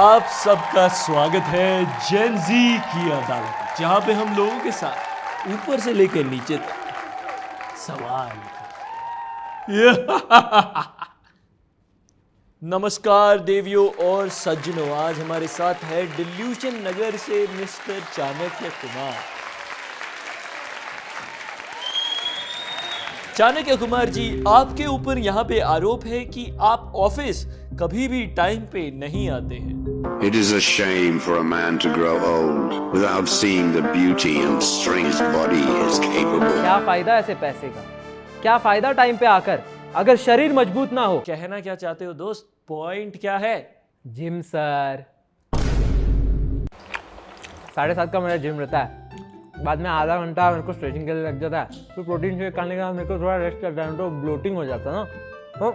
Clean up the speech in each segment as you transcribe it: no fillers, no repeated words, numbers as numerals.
आप सबका स्वागत है जेनजी की अदालत, जहां पे हम लोगों के साथ ऊपर से लेकर नीचे तक सवाल नमस्कार देवियों और सज्जनों, आज हमारे साथ है डिल्यूशन नगर से मिस्टर चाणक्य कुमार। चाणक्य कुमार जी, आपके ऊपर यहाँ पे आरोप है कि आप ऑफिस कभी भी टाइम पे नहीं आते हैं। It is a shame for a man to grow old without seeing the beauty and strength his body is capable. क्या फायदा ऐसे पैसे का, क्या फायदा टाइम पे आकर अगर शरीर मजबूत ना हो। कहना क्या चाहते हो दोस्त, पॉइंट क्या है? जिम सर, 7:30 का मेरा जिम रहता है, बाद में आधा घंटा मेरे को स्ट्रेचिंग के लिए लग जाता है, तो प्रोटीन शेक खाने के बाद मेरे को थोड़ा रेस्ट करता है, तो ब्लोटिंग हो जाता है ना, तो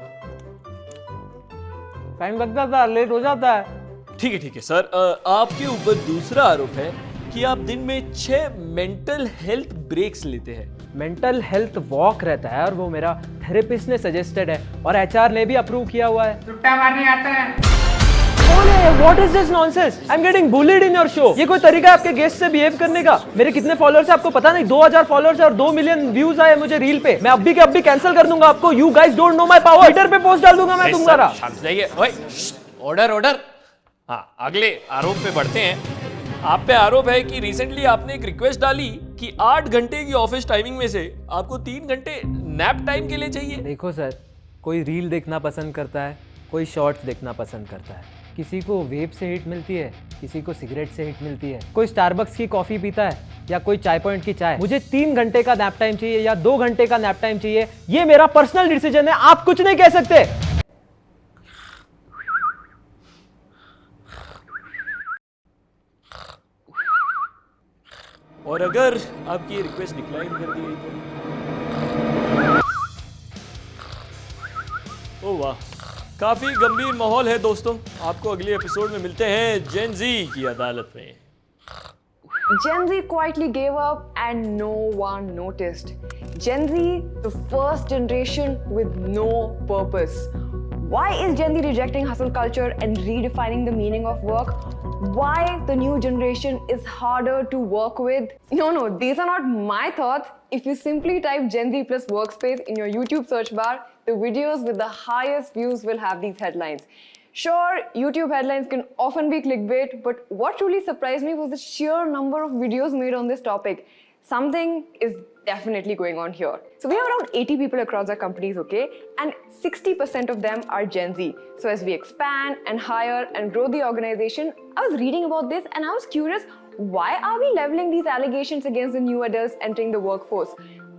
टाइम लग जाता है, लेट हो जाता है। ठीक है सर, आपके ऊपर दूसरा आरोप है कि आप दिन में 6 मेंटल हेल्थ ब्रेक्स लेते हैं। मेंटल हेल्थ वॉक रहता है और वो मेरा थेरेपिस्ट ने सजेस्टेड है और एचआर ने भी अप्रूव किया हुआ है। टुट्टा मारने आता है। What is this nonsense? I'm getting bullied in your show. ये कोई तरीका है आपके गेस्ट से बिहेव करने का? मेरे कितने फॉलोअर्स हैं आपको पता नहीं? 2000 फॉलोअर्स है और 2 मिलियन व्यूज आए मुझे रील पे। मैं अभी के अभी कैंसिल कर दूंगा आपको। You guys don't know my power. Twitter पे पोस्ट डाल दूंगा मैं तुम्हारा। शांत जाइए। ऑर्डर। हाँ, अगले आरोप पे बढ़ते हैं। आप पे आरोप है कि रिसेंटली आपने एक रिक्वेस्ट डाली कि 8 घंटे की ऑफिस टाइमिंग में से आपको 3 घंटे नैप टाइम के लिए चाहिए। देखो सर, कोई रील देखना पसंद करता है, कोई शॉर्ट्स देखना पसंद करता है, किसी को वेब से हिट मिलती है, किसी को सिगरेट से हिट मिलती है, कोई स्टारबक्स की कॉफी पीता है या कोई चाय पॉइंट की चाय। मुझे 3 घंटे का नैप टाइम चाहिए या 2 घंटे का नैप टाइम चाहिए, ये मेरा पर्सनल डिसीजन है, आप कुछ नहीं कह सकते। और अगर आपकी रिक्वेस्ट डिक्लाइन कर दी गई तो ओह वाह, काफी गंभीर माहौल है दोस्तों। आपको अगले एपिसोड में मिलते हैं जेनजी की अदालत में। Gen Z quietly gave up and no one noticed. Gen Z, the first generation with no purpose. Why is Gen Z rejecting hustle culture and redefining the meaning of work? Why the new generation is harder to work with? No, these are not my thoughts. If you simply type Gen Z plus workspace in your YouTube search bar, the videos with the highest views will have these headlines. Sure, YouTube headlines can often be clickbait, but what truly surprised me was the sheer number of videos made on this topic. Something is definitely going on here. So we have around 80 people across our companies, okay? And 60% of them are Gen Z. So as we expand and hire and grow the organization, I was reading about this and I was curious, why are we leveling these allegations against the new adults entering the workforce?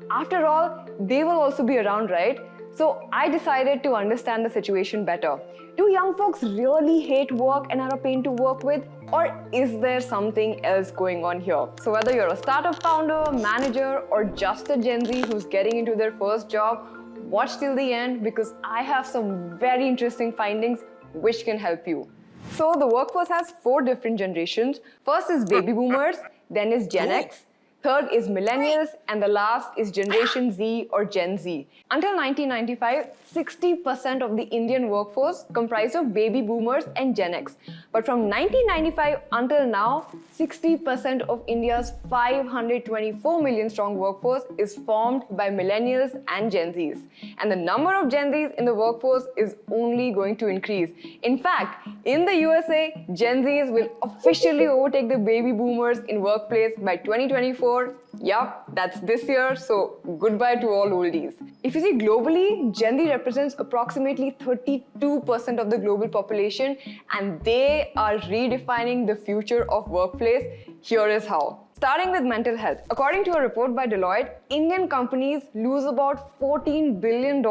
After all, they will also be around, right? So I decided to understand the situation better. Do young folks really hate work and are a pain to work with? Or is there something else going on here? So whether you're a startup founder, manager, or just a Gen Z who's getting into their first job, watch till the end because I have some very interesting findings which can help you. So the workforce has 4 different generations. First is baby boomers, then is Gen X, third is millennials, and the last is Generation Z or Gen Z. Until 1995, 60% of the Indian workforce comprised of baby boomers and Gen X. But from 1995 until now, 60% of India's 524 million strong workforce is formed by millennials and Gen Zs. And the number of Gen Zs in the workforce is only going to increase. In fact, in the USA, Gen Zs will officially overtake the baby boomers in workplace by 2024. Yup, that's this year, so goodbye to all oldies. If you see globally, Gen Z represents approximately 32% of the global population and they are redefining the future of workplace. Here is how. Starting with mental health. According to a report by Deloitte, Indian companies lose about $14 billion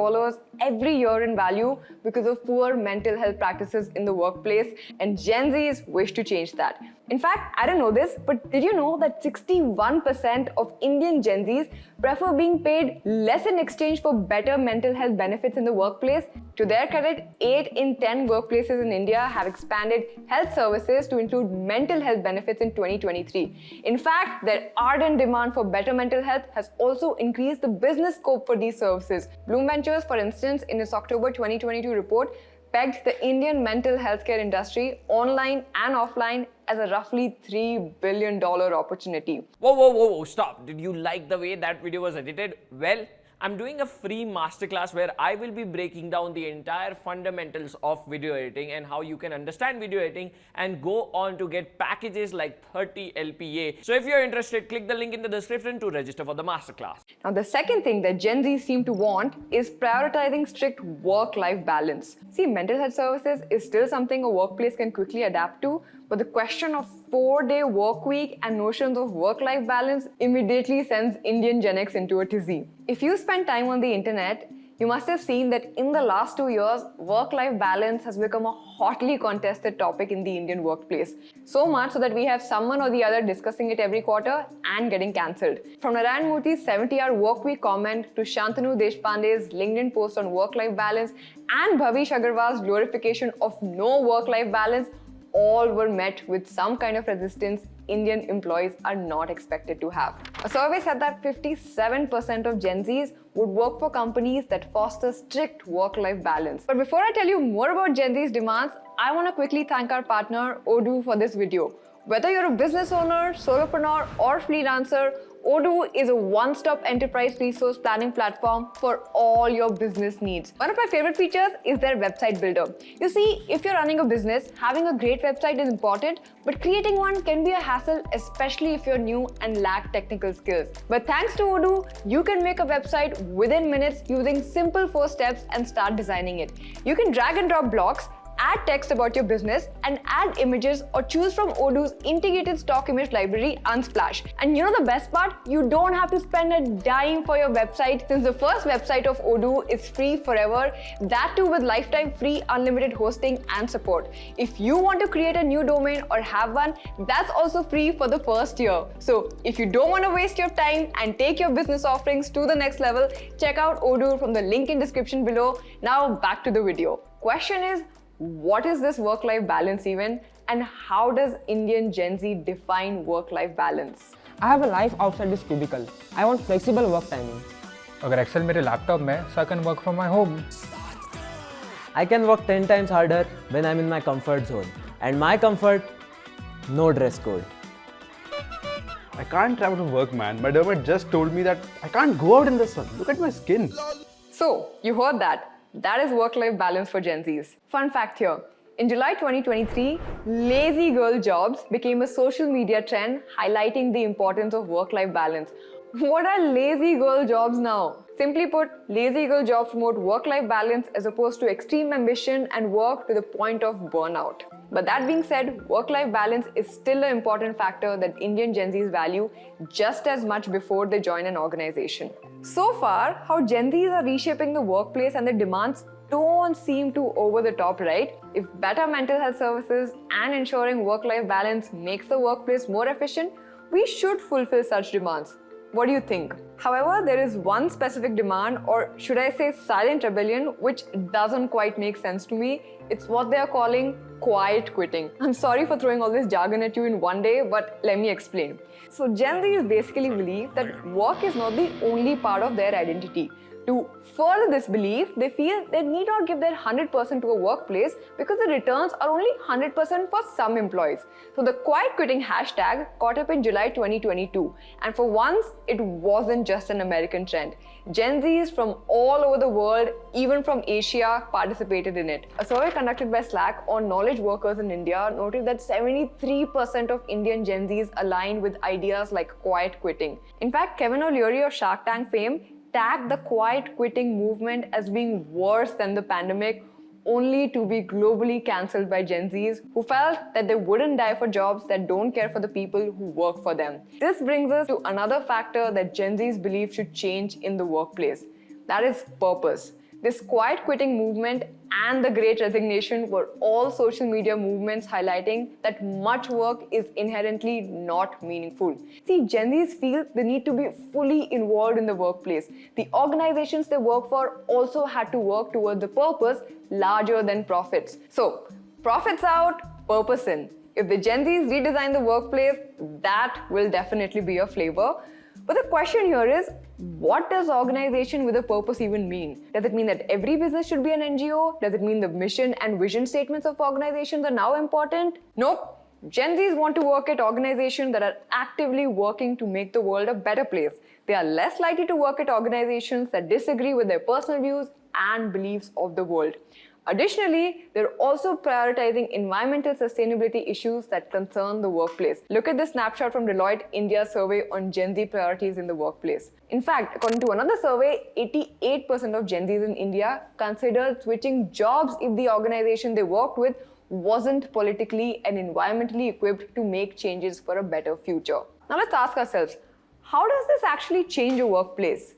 every year in value because of poor mental health practices in the workplace, and Gen Zs wish to change that. In fact, I didn't know this, but did you know that 61% of Indian Gen Zs prefer being paid less in exchange for better mental health benefits in the workplace? To their credit, 8 in 10 workplaces in India have expanded health services to include mental health benefits in 2023. In fact, their ardent demand for better mental health has also increased the business scope for these services. Bloom Ventures, for instance, in its October 2022 report, pegged the Indian mental healthcare industry, online and offline, as a roughly $3 billion opportunity. Whoa, stop. Did you like the way that video was edited? Well, I'm doing a free masterclass where I will be breaking down the entire fundamentals of video editing and how you can understand video editing and go on to get packages like 30 LPA. So if you're interested, click the link in the description to register for the masterclass. Now, the second thing that Gen Z seem to want is prioritizing strict work-life balance. See, mental health services is still something a workplace can quickly adapt to, but the question of 4-day work week and notions of work-life balance immediately sends Indian Gen X into a tizzy. If you spend time on the internet, you must have seen that in the last 2 years, work-life balance has become a hotly contested topic in the Indian workplace. So much so that we have someone or the other discussing it every quarter and getting cancelled. From Narayan Murthy's 70-hour work week comment to Shantanu Deshpande's LinkedIn post on work-life balance and Bhavish Agarwal's glorification of no work-life balance, all were met with some kind of resistance Indian employees are not expected to have. A survey said that 57% of Gen Zs would work for companies that foster strict work-life balance. But before I tell you more about Gen Z's demands, I want to quickly thank our partner Odoo for this video. Whether you're a business owner, solopreneur, or freelancer, Odoo is a one-stop enterprise resource planning platform for all your business needs. One of my favorite features is their website builder. You see, if you're running a business, having a great website is important, but creating one can be a hassle, especially if you're new and lack technical skills. But thanks to Odoo, you can make a website within minutes using simple 4 steps and start designing it. You can drag and drop blocks, add text about your business, and add images or choose from Odoo's integrated stock image library, Unsplash. And you know the best part? You don't have to spend a dime for your website since the first website of Odoo is free forever, that too with lifetime free unlimited hosting and support. If you want to create a new domain or have one, that's also free for the first year. So if you don't want to waste your time and take your business offerings to the next level, check out Odoo from the link in description below. Now back to the video. Question is, what is this work-life balance even, and how does Indian Gen Z define work-life balance? I have a life outside this cubicle. I want flexible work timing. अगर Excel मेरे laptop में so I can work from my home. I can work 10 times harder when I'm in my comfort zone. And my comfort, no dress code. I can't travel to work, man. My dermat just told me that I can't go out in the sun. Look at my skin. So, you heard that. That is work-life balance for Gen Zs. Fun fact here. In July 2023, lazy girl jobs became a social media trend highlighting the importance of work-life balance. What are lazy girl jobs now? Simply put, lazy girl jobs promote work-life balance as opposed to extreme ambition and work to the point of burnout. But that being said, work-life balance is still an important factor that Indian Gen Zs value just as much before they join an organization. So far, how Gen Zs are reshaping the workplace and the demands don't seem too over the top, right? If better mental health services and ensuring work-life balance makes the workplace more efficient, we should fulfill such demands. What do you think? However, there is one specific demand, or should I say silent rebellion, which doesn't quite make sense to me. It's what they are calling quiet quitting. I'm sorry for throwing all this jargon at you in one day, but let me explain. So Gen Zs basically believe that work is not the only part of their identity. To further this belief, they feel they need not give their 100% to a workplace because the returns are only 100% for some employees. So the quiet quitting hashtag caught up in July 2022. And for once, it wasn't just an American trend. Gen Zs from all over the world, even from Asia, participated in it. A survey conducted by Slack on knowledge workers in India noted that 73% of Indian Gen Zs align with ideas like quiet quitting. In fact, Kevin O'Leary of Shark Tank fame tagged the quiet quitting movement as being worse than the pandemic, only to be globally cancelled by Gen Zs who felt that they wouldn't die for jobs that don't care for the people who work for them. This brings us to another factor that Gen Zs believe should change in the workplace. That is purpose. This quiet quitting movement and the Great Resignation were all social media movements highlighting that much work is inherently not meaningful. See, Gen Zs feel they need to be fully involved in the workplace. The organizations they work for also had to work towards a purpose larger than profits. So, profits out, purpose in. If the Gen Zs redesign the workplace, that will definitely be a flavor. But the question here is, what does organization with a purpose even mean? Does it mean that every business should be an NGO? Does it mean the mission and vision statements of organizations are now important? Nope. Gen Zs want to work at organizations that are actively working to make the world a better place. They are less likely to work at organizations that disagree with their personal views and beliefs of the world. Additionally, they're also prioritizing environmental sustainability issues that concern the workplace. Look at this snapshot from Deloitte India's survey on Gen Z priorities in the workplace. In fact, according to another survey, 88% of Gen Zs in India considered switching jobs if the organization they worked with wasn't politically and environmentally equipped to make changes for a better future. Now let's ask ourselves, how does this actually change a workplace?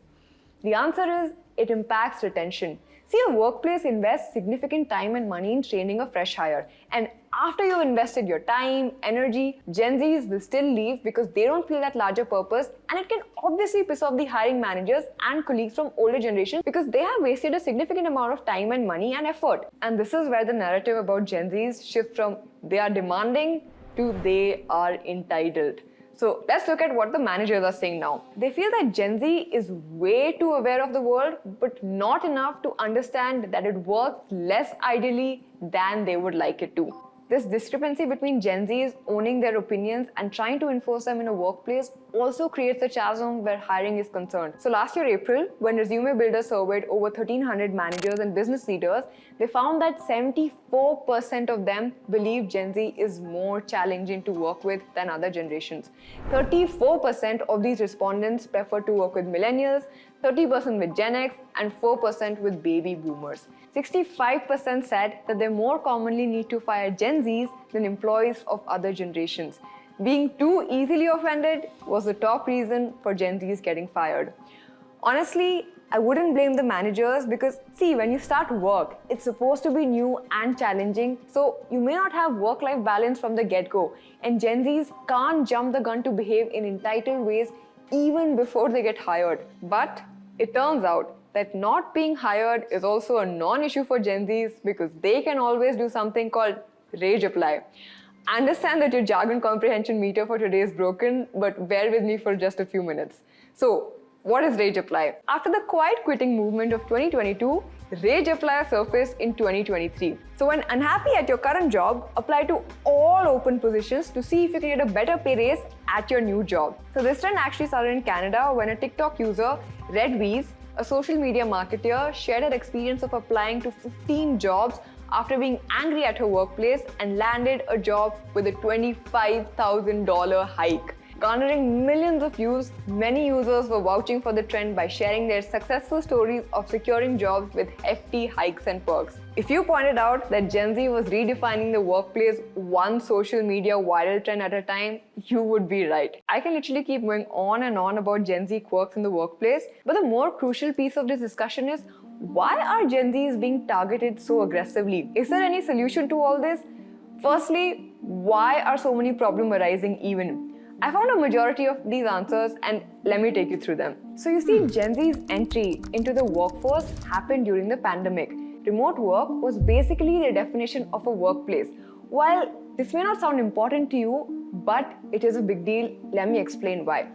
The answer is, it impacts retention. See, a workplace invests significant time and money in training a fresh hire. And after you've invested your time, energy, Gen Zs will still leave because they don't feel that larger purpose, and it can obviously piss off the hiring managers and colleagues from older generations because they have wasted a significant amount of time and money and effort. And this is where the narrative about Gen Zs shifts from they are demanding to they are entitled. So let's look at what the managers are saying now. They feel that Gen Z is way too aware of the world, but not enough to understand that it works less ideally than they would like it to. This discrepancy between Gen Zs owning their opinions and trying to enforce them in a workplace also creates a chasm where hiring is concerned. So last year, April, when Resume Builder surveyed over 1,300 managers and business leaders, they found that 74% of them believe Gen Z is more challenging to work with than other generations. 34% of these respondents prefer to work with Millennials, 30% with Gen X, and 4% with Baby Boomers. 65% said that they more commonly need to fire Gen Zs than employees of other generations. Being too easily offended was the top reason for Gen Zs getting fired. Honestly, I wouldn't blame the managers because, see, when you start work, it's supposed to be new and challenging, so you may not have work-life balance from the get-go, and Gen Zs can't jump the gun to behave in entitled ways even before they get hired. But it turns out that not being hired is also a non-issue for Gen Zs because they can always do something called rage apply. I understand that your jargon comprehension meter for today is broken, but bear with me for just a few minutes. So, what is rage apply? After the quiet quitting movement of 2022, rage apply surfaced in 2023. So when unhappy at your current job, apply to all open positions to see if you can get a better pay raise at your new job. So this trend actually started in Canada when a TikTok user, Redweez, a social media marketer, shared her experience of applying to 15 jobs after being angry at her workplace and landed a job with a $25,000 hike. Garnering millions of views, many users were vouching for the trend by sharing their successful stories of securing jobs with hefty hikes and perks. If you pointed out that Gen Z was redefining the workplace one social media viral trend at a time, you would be right. I can literally keep going on and on about Gen Z quirks in the workplace, but the more crucial piece of this discussion is, why are Gen Zs being targeted so aggressively? Is there any solution to all this? Firstly, why are so many problems arising even? I found a majority of these answers and let me take you through them. So you see, Gen Z's entry into the workforce happened during the pandemic. Remote work was basically the definition of a workplace. While this may not sound important to you, but it is a big deal. Let me explain why.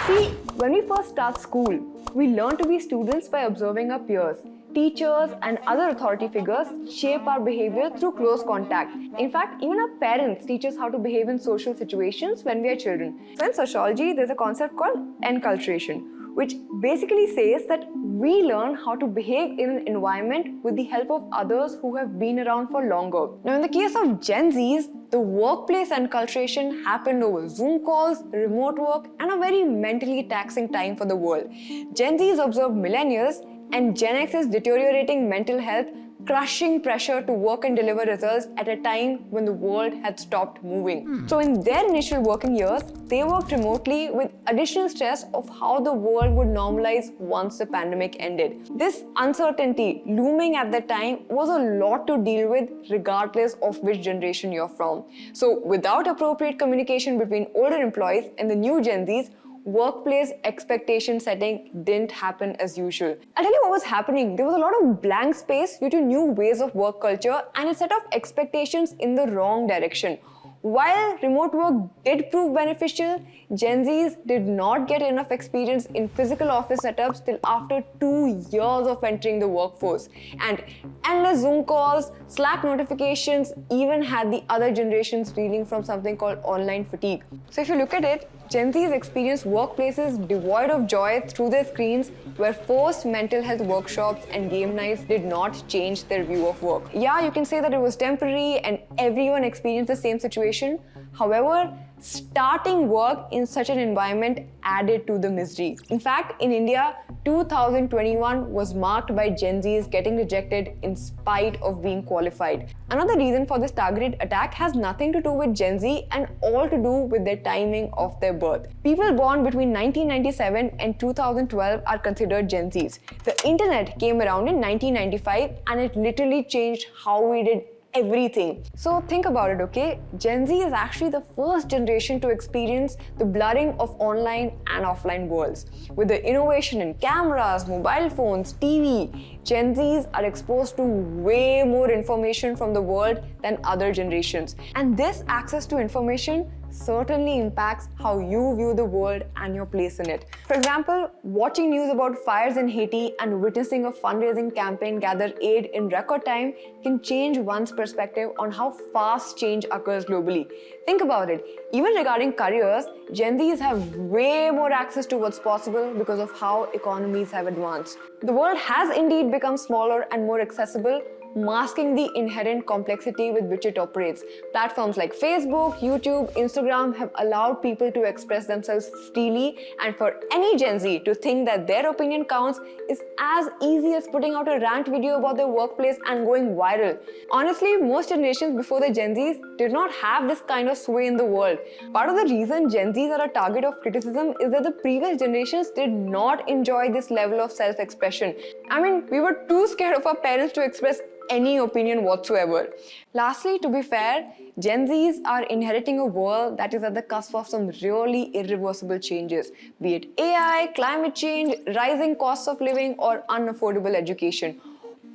See, when we first start school, we learn to be students by observing our peers. Teachers and other authority figures shape our behavior through close contact. In fact, even our parents teach us how to behave in social situations when we are children. So in sociology, there's a concept called enculturation, which basically says that we learn how to behave in an environment with the help of others who have been around for longer. Now, in the case of Gen Zs, the workplace enculturation happened over Zoom calls, remote work, and a very mentally taxing time for the world. Gen Zs observed millennials and Gen X's deteriorating mental health, crushing pressure to work and deliver results at a time when the world had stopped moving. So in their initial working years, they worked remotely with additional stress of how the world would normalize once the pandemic ended. This uncertainty looming at that time was a lot to deal with regardless of which generation you're from. So without appropriate communication between older employees and the new Gen Zs, workplace expectation setting didn't happen as usual. I'll tell you what was happening. There was a lot of blank space due to new ways of work culture and a set of expectations in the wrong direction. While remote work did prove beneficial, Gen Zs did not get enough experience in physical office setups till after 2 years of entering the workforce. And endless Zoom calls, Slack notifications even had the other generations reeling from something called online fatigue. So if you look at it, Gen Zs experienced workplaces devoid of joy through their screens, where forced mental health workshops and game nights did not change their view of work. Yeah, you can say that it was temporary and everyone experienced the same situation. However, starting work in such an environment added to the misery. In fact, in India, 2021 was marked by Gen Zs getting rejected in spite of being qualified. Another reason for this targeted attack has nothing to do with Gen Z and all to do with their timing of their birth. People born between 1997 and 2012 are considered Gen Zs. The internet came around in 1995 and it literally changed how we did everything. So think about it, okay? Gen Z is actually the first generation to experience the blurring of online and offline worlds. With the innovation in cameras, mobile phones, TV, Gen Zs are exposed to way more information from the world than other generations. And this access to information certainly impacts how you view the world and your place in it. For example, watching news about fires in Haiti and witnessing a fundraising campaign gather aid in record time can change one's perspective on how fast change occurs globally. Think about it. Even regarding careers, Gen Zs have way more access to what's possible because of how economies have advanced. The world has indeed become smaller and more accessible, masking the inherent complexity with which it operates. Platforms like Facebook, YouTube, Instagram have allowed people to express themselves freely, and for any Gen Z to think that their opinion counts is as easy as putting out a rant video about their workplace and going viral. Honestly, most generations before the Gen Zs did not have this kind of sway in the world. Part of the reason Gen Zs are a target of criticism is that the previous generations did not enjoy this level of self-expression. I mean, we were too scared of our parents to express any opinion whatsoever. Lastly, to be fair, Gen Zs are inheriting a world that is at the cusp of some really irreversible changes, be it AI, climate change, rising costs of living, or unaffordable education.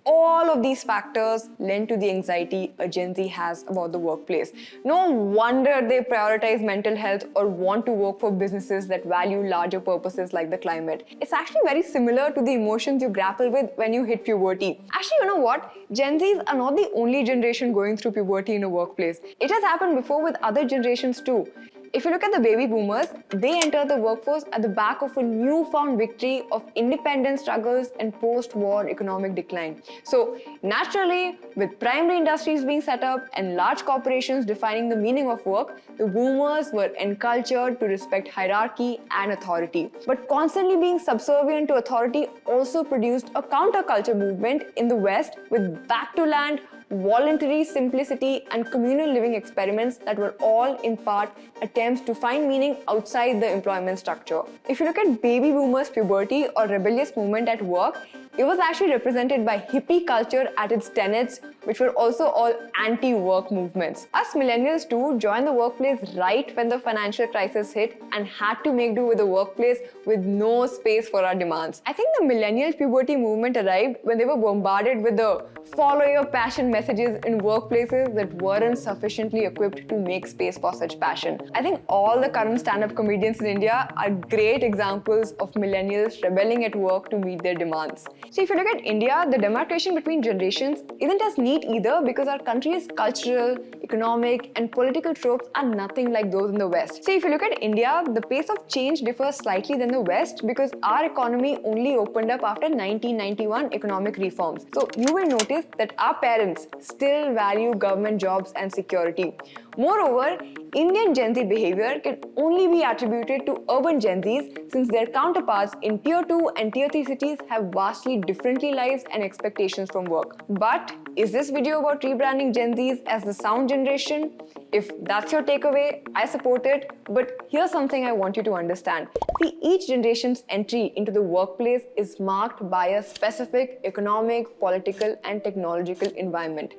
All of these factors lend to the anxiety a Gen Z has about the workplace. No wonder they prioritize mental health or want to work for businesses that value larger purposes like the climate. It's actually very similar to the emotions you grapple with when you hit puberty. Actually, you know what? Gen Zs are not the only generation going through puberty in a workplace. It has happened before with other generations too. If you look at the baby boomers, they entered the workforce at the back of a newfound victory of independence struggles and post-war economic decline. So naturally, with primary industries being set up and large corporations defining the meaning of work, the boomers were encultured to respect hierarchy and authority. But constantly being subservient to authority also produced a counterculture movement in the West with back to land, voluntary simplicity, and communal living experiments that were all in part attempts to find meaning outside the employment structure. If you look at baby boomers' puberty or rebellious movement at work, it was actually represented by hippie culture at its tenets, which were also all anti-work movements. Us millennials too joined the workplace right when the financial crisis hit and had to make do with a workplace with no space for our demands. I think the millennial puberty movement arrived when they were bombarded with the follow your passion messages in workplaces that weren't sufficiently equipped to make space for such passion. I think all the current stand-up comedians in India are great examples of millennials rebelling at work to meet their demands. So if you look at India, the demarcation between generations isn't as neat either because our country's cultural, economic, and political tropes are nothing like those in the West. So if you look at India, the pace of change differs slightly than the West because our economy only opened up after 1991 economic reforms. So you will notice that our parents still value government jobs and security. Moreover, Indian Gen Z behavior can only be attributed to urban Gen Zs since their counterparts in Tier 2 and Tier 3 cities have vastly different lives and expectations from work. But is this video about rebranding Gen Zs as the sound generation? If that's your takeaway, I support it, but here's something I want you to understand. See, each generation's entry into the workplace is marked by a specific economic, political, and technological environment.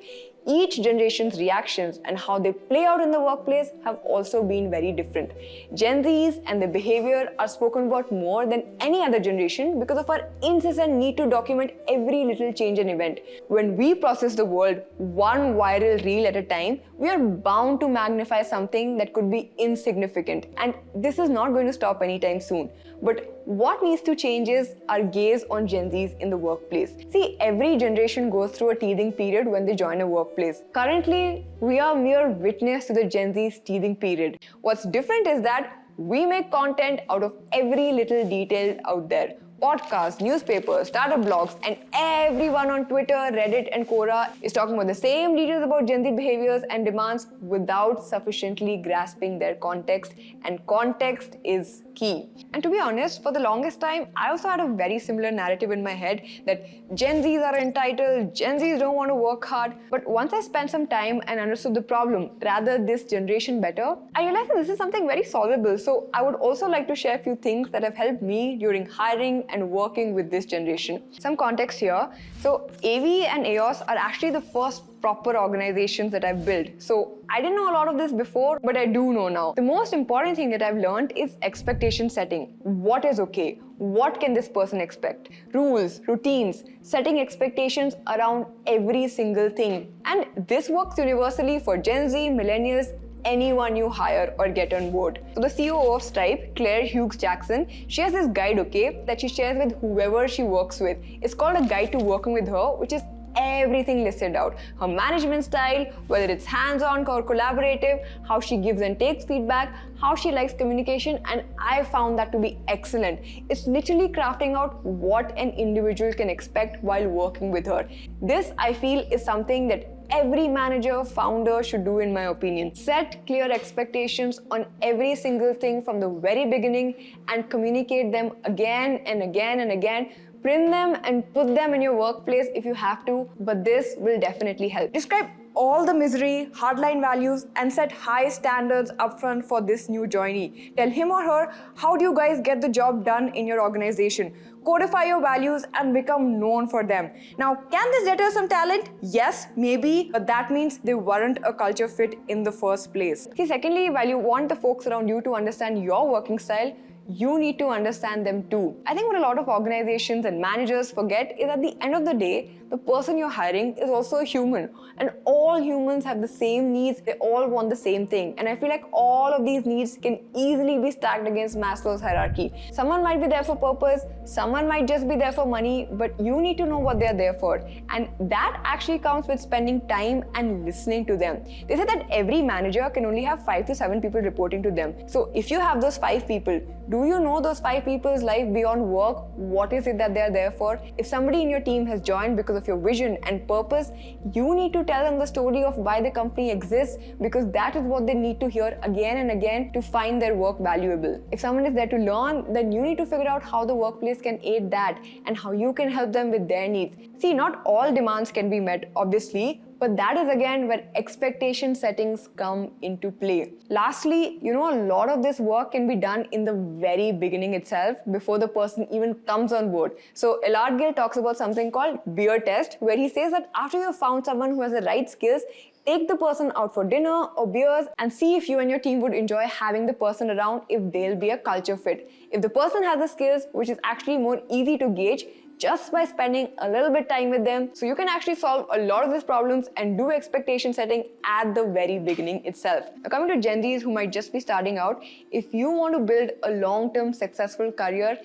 each generation's reactions and how they play out in the workplace have also been very different. Gen Zs and their behavior are spoken about more than any other generation because of our incessant need to document every little change and event. When we process the world one viral reel at a time, we are bound to magnify something that could be insignificant, and this is not going to stop anytime soon. But what needs to change is our gaze on Gen Zs in the workplace. See, every generation goes through a teething period when they join a workplace. Currently, we are mere witness to the Gen Z's teething period. What's different is that we make content out of every little detail out there. Podcasts, newspapers, startup blogs, and everyone on Twitter, Reddit, and Quora is talking about the same details about Gen Z behaviors and demands without sufficiently grasping their context, and context is key. And to be honest, for the longest time, I also had a very similar narrative in my head that Gen Zs are entitled, Gen Zs don't want to work hard. But once I spent some time and understood the problem, rather this generation better, I realized that this is something very solvable. So I would also like to share a few things that have helped me during hiring and working with this generation. Some context here. So Aevy and EOS are actually the first proper organizations that I've built. So I didn't know a lot of this before, but I do know now. The most important thing that I've learned is expectation setting. What is okay? What can this person expect? Rules, routines, setting expectations around every single thing. And this works universally for Gen Z, Millennials, anyone you hire or get on board. So the CEO of Stripe, Claire Hughes Jackson, she has this guide, okay, that she shares with whoever she works with. It's called a guide to working with her, which is everything listed out. Her management style, whether it's hands-on or collaborative, how she gives and takes feedback, how she likes communication, and I found that to be excellent. It's literally crafting out what an individual can expect while working with her. This, I feel, is something that every manager, founder should do, in my opinion. Set clear expectations on every single thing from the very beginning and communicate them again and again and again. Print them and put them in your workplace if you have to, but this will definitely help. Describe all the misery, hardline values, and set high standards upfront for this new joinee. Tell him or her, how do you guys get the job done in your organization? Codify your values and become known for them. Now, can this deter some talent? Yes, maybe, but that means they weren't a culture fit in the first place. See, secondly, while you want the folks around you to understand your working style, you need to understand them too. I think what a lot of organizations and managers forget is at the end of the day, the person you're hiring is also a human, and all humans have the same needs. They all want the same thing, and I feel like all of these needs can easily be stacked against Maslow's hierarchy. Someone might be there for purpose, someone might just be there for money, but you need to know what they're there for, and that actually comes with spending time and listening to them. They say that every manager can only have 5 to 7 people reporting to them. So if you have those 5 people, do you know those 5 people's life beyond work? What is it that they're there for? If somebody in your team has joined because of your vision and purpose, you need to tell them the story of why the company exists, because that is what they need to hear again and again to find their work valuable. If someone is there to learn, then you need to figure out how the workplace can aid that and how you can help them with their needs. See, not all demands can be met, obviously, but that is again where expectation settings come into play. Lastly, a lot of this work can be done in the very beginning itself, before the person even comes on board. So Elad Gill talks about something called beer test, where he says that after you've found someone who has the right skills, take the person out for dinner or beers and see if you and your team would enjoy having the person around, if they'll be a culture fit. If the person has the skills, which is actually more easy to gauge, just by spending a little bit time with them. So you can actually solve a lot of these problems and do expectation setting at the very beginning itself. Now coming to Gen Zs who might just be starting out, if you want to build a long-term successful career,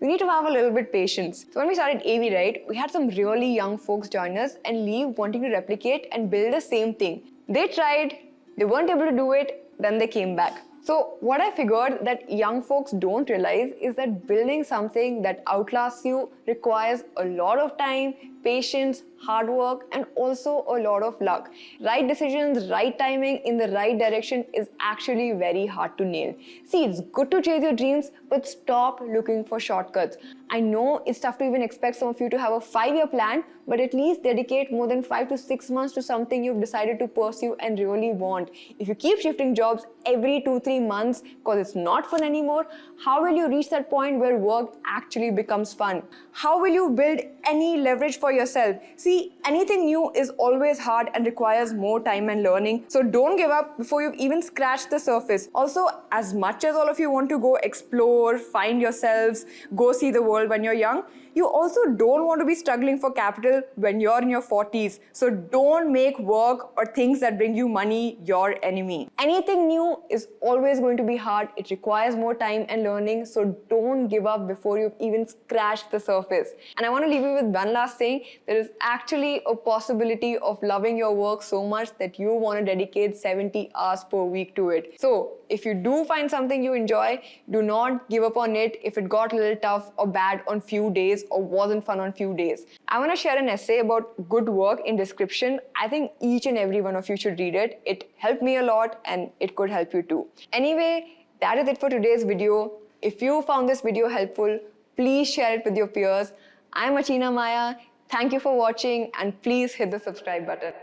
you need to have a little bit patience. So when we started Aevy, right, we had some really young folks join us and leave wanting to replicate and build the same thing. They tried, they weren't able to do it, then they came back. So what I figured that young folks don't realize is that building something that outlasts you requires a lot of time, patience, hard work, and also a lot of luck. Right decisions, right timing in the right direction is actually very hard to nail. See, it's good to chase your dreams, but stop looking for shortcuts. I know it's tough to even expect some of you to have a 5-year plan, but at least dedicate more than 5 to 6 months to something you've decided to pursue and really want. If you keep shifting jobs every 2-3 months because it's not fun anymore, how will you reach that point where work actually becomes fun? how will you build any leverage for yourself? See, anything new is always hard and requires more time and learning. So don't give up before you've even scratched the surface. Also, as much as all of you want to go explore, find yourselves, go see the world when you're young, you also don't want to be struggling for capital when you're in your 40s. So don't make work or things that bring you money your enemy. Anything new is always going to be hard. It requires more time and learning. So don't give up before you've even scratched the surface. And I want to leave you with one last thing. There is actually a possibility of loving your work so much that you want to dedicate 70 hours per week to it. So if you do find something you enjoy, do not give up on it if it got a little tough or bad on few days or wasn't fun on few days. I want to share an essay about good work in description. I think each and every one of you should read it. It helped me a lot and it could help you too. Anyway, that is it for today's video. If you found this video helpful, please share it with your peers. I'm Achina Maya. Thank you for watching and please hit the subscribe button.